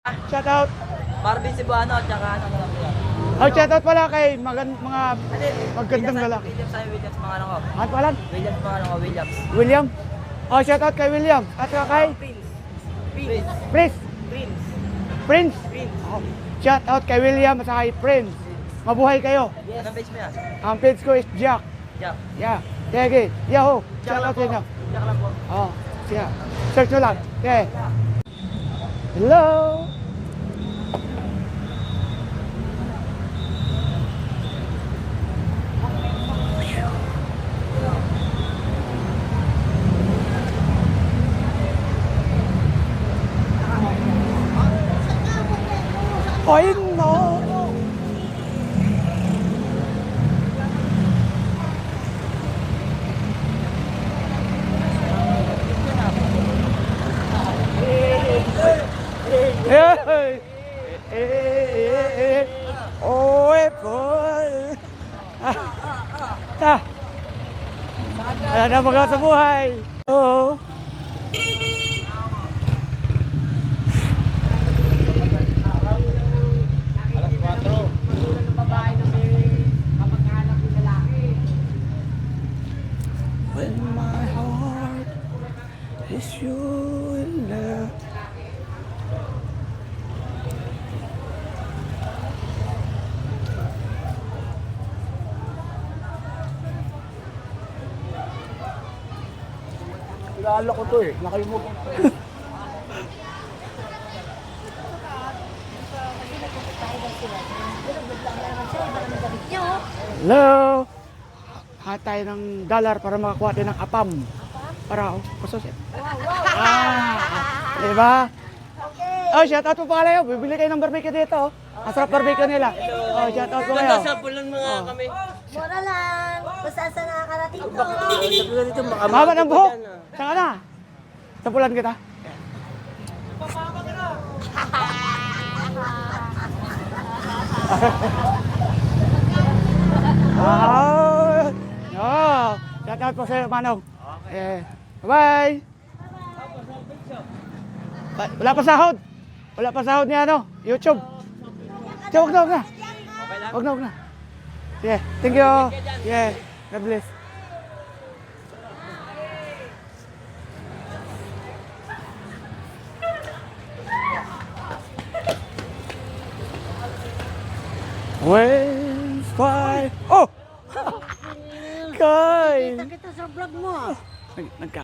Shoutout. Marvin Cebuano at saka ano lang po. Oh, shoutout pala kay mga magandang lalaki. Williams ay Williams mga ano ko. At pala? Williams mga ano ko, Williams. William. Oh, shoutout kay William. At saka kay Prince. Prince. Prince. Prince. Prince. Oh, shoutout kay William at saka kay Prince. Mabuhay kayo. Yes. Anong page mo yan? Ang page ko is Jack. Jack. Yeah. Sige. Yahoo. Shoutout sa inyo. Jack lang po. Oh, sige. Search nyo lang. Okay. Hello. Ay, no. Oy, boy. Wala na magawa sa buhay. Oo. When my heart is you in love. Kilala ko to eh, nakalimutan ko. Hello! Hahat tayo ng dollar para makakuha din ng apam. Para, pasosin. Diba? Oh, shoutout po pala yun. Bibili kayo ng barbecue dito. Ang sarap barbecue nila. Oh, shoutout po kayo. Sampulan mga kami. Mura lang. Basta sa nakakarating to. Mahaba ng buhok. Saan ka na? Sapulan kita. Oh, no. Shoutout po sa'yo, Manong. Okay. Bye-bye. Wala pa sahod. Wala pa sahod niya, ano? YouTube. Sige, wag na. Wag na. Sige, thank you. Yeah, God bless. When fly. Oh! Kay! Kita sa vlog mo. Nagka.